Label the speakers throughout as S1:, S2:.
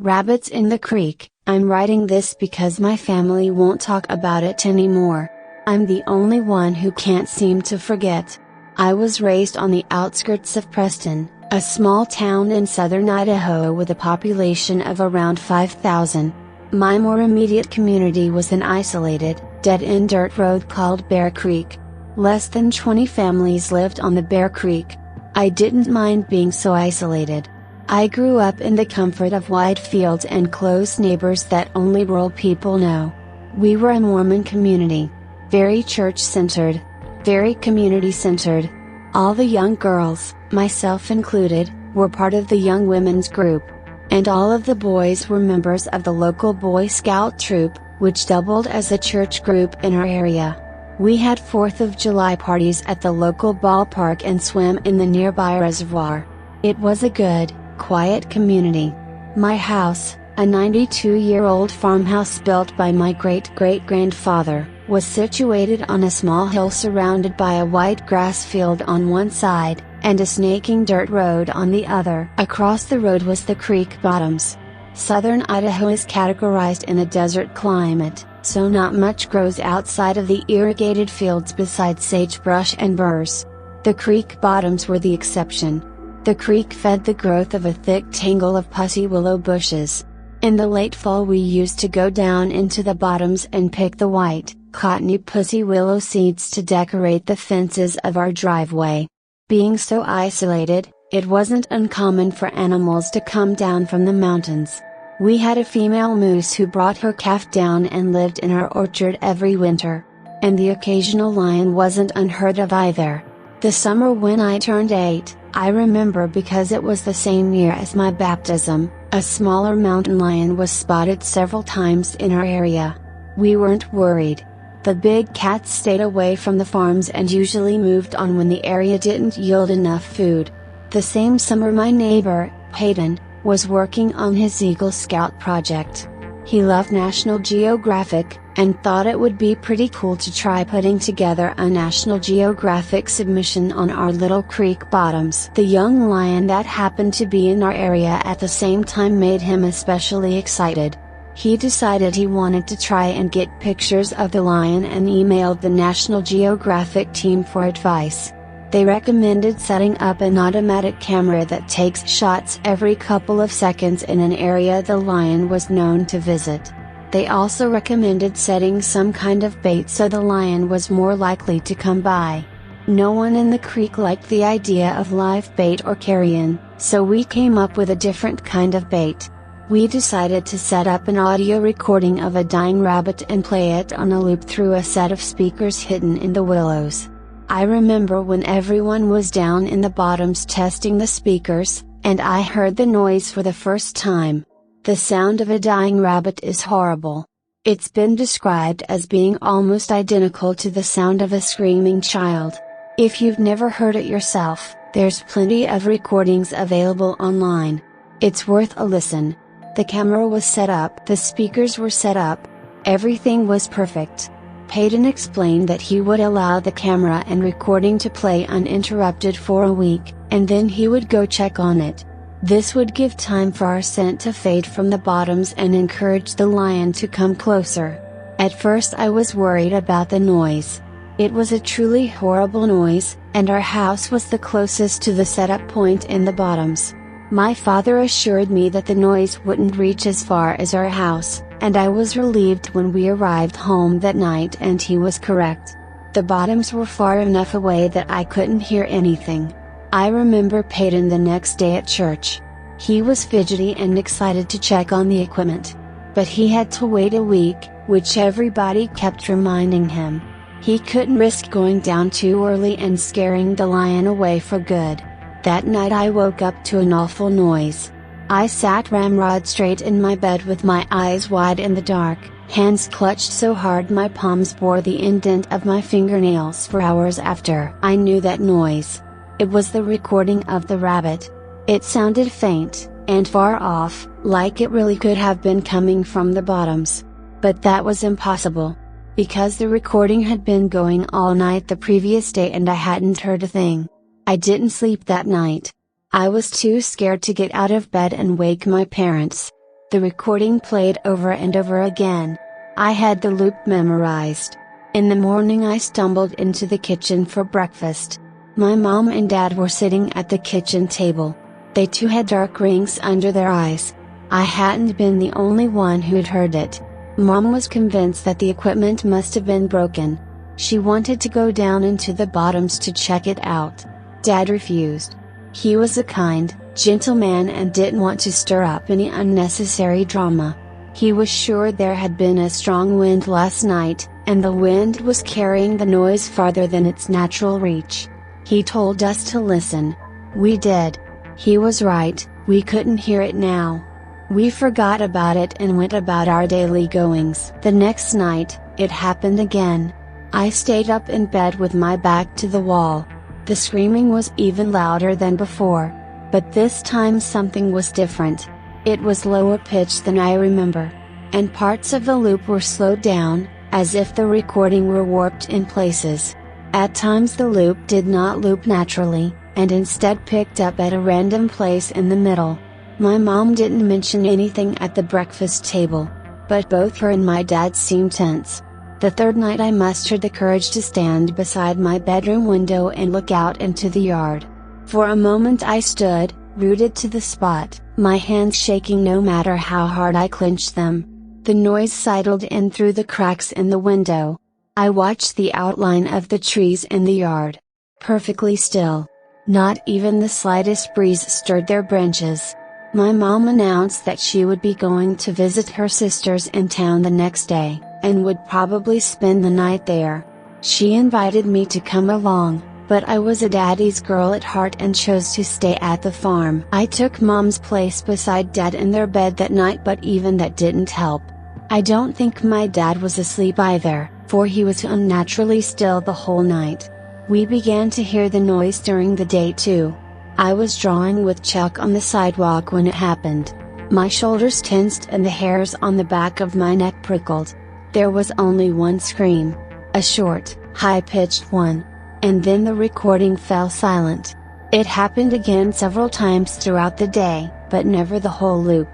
S1: Rabbits in the creek. I'm writing this because my family won't talk about it anymore. I'm the only one who can't seem to forget. I was raised on the outskirts of Preston, a small town in southern Idaho with a population of around 5,000. My more immediate community was an isolated, dead-end dirt road called Bear Creek. Less than 20 families lived on the Bear Creek. I didn't mind being so isolated. I grew up in the comfort of wide fields and close neighbors that only rural people know. We were a Mormon community. Very church-centered. Very community-centered. All the young girls, myself included, were part of the young women's group. And all of the boys were members of the local Boy Scout troop, which doubled as a church group in our area. We had 4th of July parties at the local ballpark and swam in the nearby reservoir. It was a good, quiet community. My house, a 92-year-old farmhouse built by my great-great-grandfather, was situated on a small hill surrounded by a wide grass field on one side, and a snaking dirt road on the other. Across the road was the creek bottoms. Southern Idaho is categorized in a desert climate, so not much grows outside of the irrigated fields besides sagebrush and burrs. The creek bottoms were the exception. The creek fed the growth of a thick tangle of pussy willow bushes. In the late fall we used to go down into the bottoms and pick the white, cottony pussy willow seeds to decorate the fences of our driveway. Being so isolated, it wasn't uncommon for animals to come down from the mountains. We had a female moose who brought her calf down and lived in our orchard every winter. And the occasional lion wasn't unheard of either. The summer when I turned 8, I remember because it was the same year as my baptism, a smaller mountain lion was spotted several times in our area. We weren't worried. The big cats stayed away from the farms and usually moved on when the area didn't yield enough food. The same summer my neighbor, Hayden, was working on his Eagle Scout project. He loved National Geographic, and thought it would be pretty cool to try putting together a National Geographic submission on our little creek bottoms. The young lion that happened to be in our area at the same time made him especially excited. He decided he wanted to try and get pictures of the lion and emailed the National Geographic team for advice. They recommended setting up an automatic camera that takes shots every couple of seconds in an area the lion was known to visit. They also recommended setting some kind of bait so the lion was more likely to come by. No one in the creek liked the idea of live bait or carrion, so we came up with a different kind of bait. We decided to set up an audio recording of a dying rabbit and play it on a loop through a set of speakers hidden in the willows. I remember when everyone was down in the bottoms testing the speakers, and I heard the noise for the first time. The sound of a dying rabbit is horrible. It's been described as being almost identical to the sound of a screaming child. If you've never heard it yourself, there's plenty of recordings available online. It's worth a listen. The camera was set up, the speakers were set up. Everything was perfect. Peyton explained that he would allow the camera and recording to play uninterrupted for a week, and then he would go check on it. This would give time for our scent to fade from the bottoms and encourage the lion to come closer. At first I was worried about the noise. It was a truly horrible noise, and our house was the closest to the setup point in the bottoms. My father assured me that the noise wouldn't reach as far as our house, and I was relieved when we arrived home that night and he was correct. The bottoms were far enough away that I couldn't hear anything. I remember Peyton the next day at church. He was fidgety and excited to check on the equipment. But he had to wait a week, which everybody kept reminding him. He couldn't risk going down too early and scaring the lion away for good. That night I woke up to an awful noise. I sat ramrod straight in my bed with my eyes wide in the dark, hands clutched so hard my palms bore the indent of my fingernails for hours after I knew that noise. It was the recording of the rabbit. It sounded faint, and far off, like it really could have been coming from the bottoms. But that was impossible. Because the recording had been going all night the previous day and I hadn't heard a thing. I didn't sleep that night. I was too scared to get out of bed and wake my parents. The recording played over and over again. I had the loop memorized. In the morning I stumbled into the kitchen for breakfast. My mom and dad were sitting at the kitchen table. They too had dark rings under their eyes. I hadn't been the only one who'd heard it. Mom was convinced that the equipment must have been broken. She wanted to go down into the bottoms to check it out. Dad refused. He was a kind, gentle man and didn't want to stir up any unnecessary drama. He was sure there had been a strong wind last night, and the wind was carrying the noise farther than its natural reach. He told us to listen. We did. He was right, we couldn't hear it now. We forgot about it and went about our daily goings. The next night, it happened again. I stayed up in bed with my back to the wall. The screaming was even louder than before. But this time something was different. It was lower pitched than I remember. And parts of the loop were slowed down, as if the recording were warped in places. At times the loop did not loop naturally, and instead picked up at a random place in the middle. My mom didn't mention anything at the breakfast table, but both her and my dad seemed tense. The third night I mustered the courage to stand beside my bedroom window and look out into the yard. For a moment I stood, rooted to the spot, my hands shaking no matter how hard I clenched them. The noise sidled in through the cracks in the window. I watched the outline of the trees in the yard. Perfectly still. Not even the slightest breeze stirred their branches. My mom announced that she would be going to visit her sisters in town the next day, and would probably spend the night there. She invited me to come along, but I was a daddy's girl at heart and chose to stay at the farm. I took mom's place beside dad in their bed that night, but even that didn't help. I don't think my dad was asleep either, for he was unnaturally still the whole night. We began to hear the noise during the day too. I was drawing with chalk on the sidewalk when it happened. My shoulders tensed and the hairs on the back of my neck prickled. There was only one scream. A short, high-pitched one. And then the recording fell silent. It happened again several times throughout the day, but never the whole loop.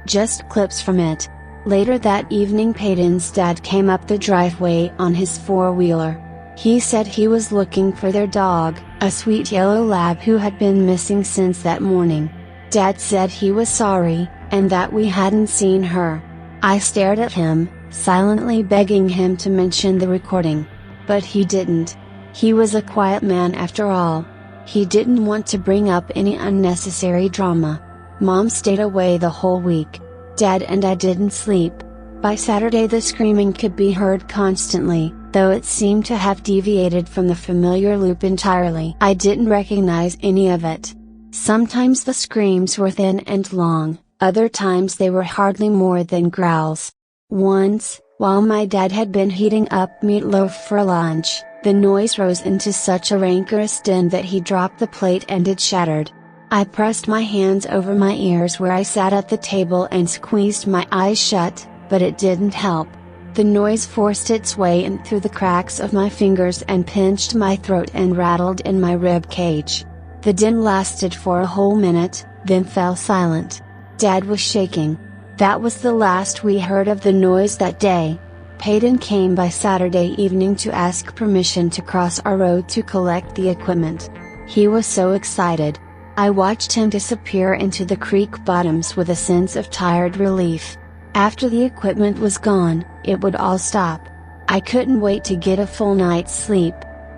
S1: Just clips from it. Later that evening Peyton's dad came up the driveway on his four-wheeler. He said he was looking for their dog, a sweet yellow lab who had been missing since that morning. Dad said he was sorry, and that we hadn't seen her. I stared at him, silently begging him to mention the recording. But he didn't. He was a quiet man after all. He didn't want to bring up any unnecessary drama. Mom stayed away the whole week. Dad and I didn't sleep. By Saturday the screaming could be heard constantly, though it seemed to have deviated from the familiar loop entirely. I didn't recognize any of it. Sometimes the screams were thin and long, other times they were hardly more than growls. Once, while my dad had been heating up meatloaf for lunch, the noise rose into such a rancorous din that he dropped the plate and it shattered. I pressed my hands over my ears where I sat at the table and squeezed my eyes shut, but it didn't help. The noise forced its way in through the cracks of my fingers and pinched my throat and rattled in my rib cage. The din lasted for a whole minute, then fell silent. Dad was shaking. That was the last we heard of the noise that day. Peyton came by Saturday evening to ask permission to cross our road to collect the equipment. He was so excited. I watched him disappear into the creek bottoms with a sense of tired relief. After the equipment was gone, it would all stop. I couldn't wait to get a full night's sleep.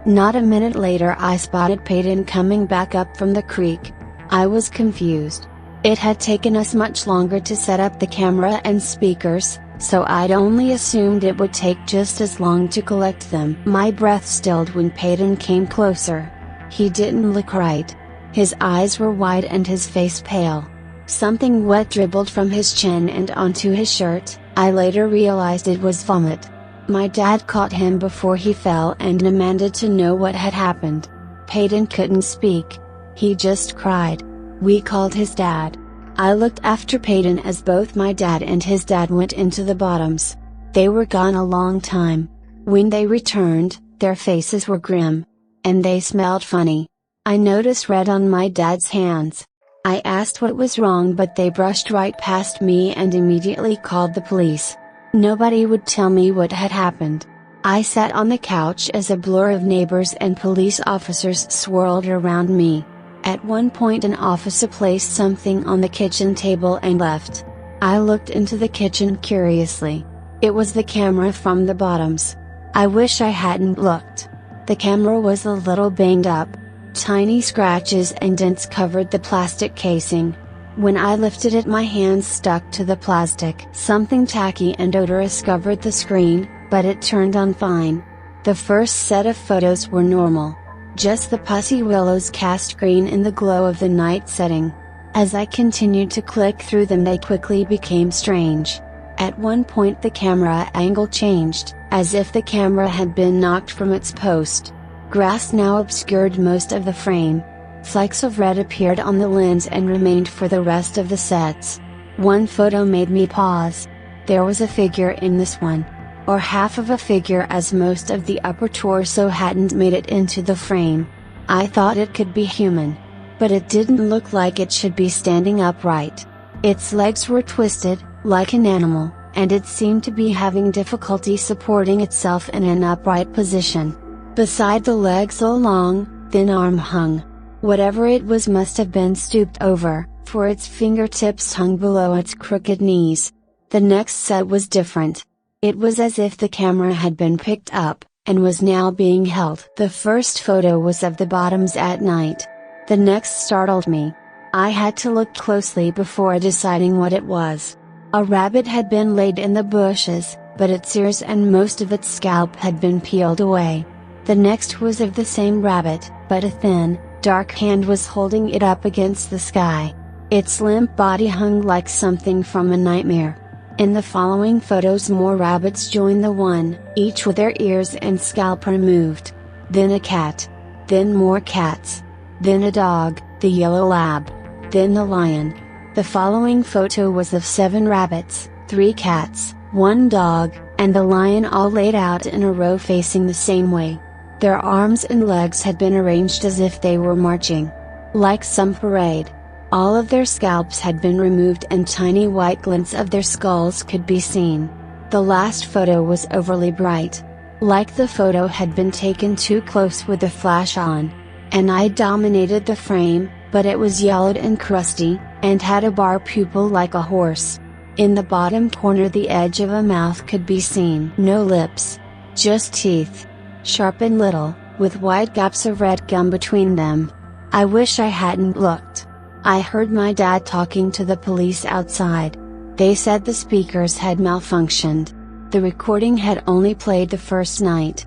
S1: Not a minute later I spotted Peyton coming back up from the creek. I was confused. It had taken us much longer to set up the camera and speakers, so I'd only assumed it would take just as long to collect them. My breath stilled when Peyton came closer. He didn't look right. His eyes were wide and his face pale. Something wet dribbled from his chin and onto his shirt. I later realized it was vomit. My dad caught him before he fell and demanded to know what had happened. Peyton couldn't speak. He just cried. We called his dad. I looked after Peyton as both my dad and his dad went into the bottoms. They were gone a long time. When they returned, their faces were grim. And they smelled funny. I noticed red on my dad's hands. I asked what was wrong, but they brushed right past me and immediately called the police. Nobody would tell me what had happened. I sat on the couch as a blur of neighbors and police officers swirled around me. At one point an officer placed something on the kitchen table and left. I looked into the kitchen curiously. It was the camera from the bottoms. I wish I hadn't looked. The camera was a little banged up. Tiny scratches and dents covered the plastic casing. When I lifted it, my hands stuck to the plastic. Something tacky and odorous covered the screen, but it turned on fine. The first set of photos were normal. Just the pussy willows cast green in the glow of the night setting. As I continued to click through them, they quickly became strange. At one point the camera angle changed, as if the camera had been knocked from its post. Grass now obscured most of the frame. Flecks of red appeared on the lens and remained for the rest of the sets. One photo made me pause. There was a figure in this one. Or half of a figure, as most of the upper torso hadn't made it into the frame. I thought it could be human. But it didn't look like it should be standing upright. Its legs were twisted, like an animal, and it seemed to be having difficulty supporting itself in an upright position. Beside the legs a long, thin arm hung. Whatever it was must have been stooped over, for its fingertips hung below its crooked knees. The next set was different. It was as if the camera had been picked up, and was now being held. The first photo was of the bottoms at night. The next startled me. I had to look closely before deciding what it was. A rabbit had been laid in the bushes, but its ears and most of its scalp had been peeled away. The next was of the same rabbit, but a thin, dark hand was holding it up against the sky. Its limp body hung like something from a nightmare. In the following photos more rabbits joined the one, each with their ears and scalp removed. Then a cat. Then more cats. Then a dog, the yellow lab. Then the lion. The following photo was of 7 rabbits, 3 cats, 1 dog, and the lion, all laid out in a row facing the same way. Their arms and legs had been arranged as if they were marching. Like some parade. All of their scalps had been removed and tiny white glints of their skulls could be seen. The last photo was overly bright. Like the photo had been taken too close with the flash on. An eye dominated the frame, but it was yellowed and crusty, and had a bar pupil like a horse. In the bottom corner the edge of a mouth could be seen. No lips. Just teeth. Sharp and little, with wide gaps of red gum between them. I wish I hadn't looked. I heard my dad talking to the police outside. They said the speakers had malfunctioned. The recording had only played the first night.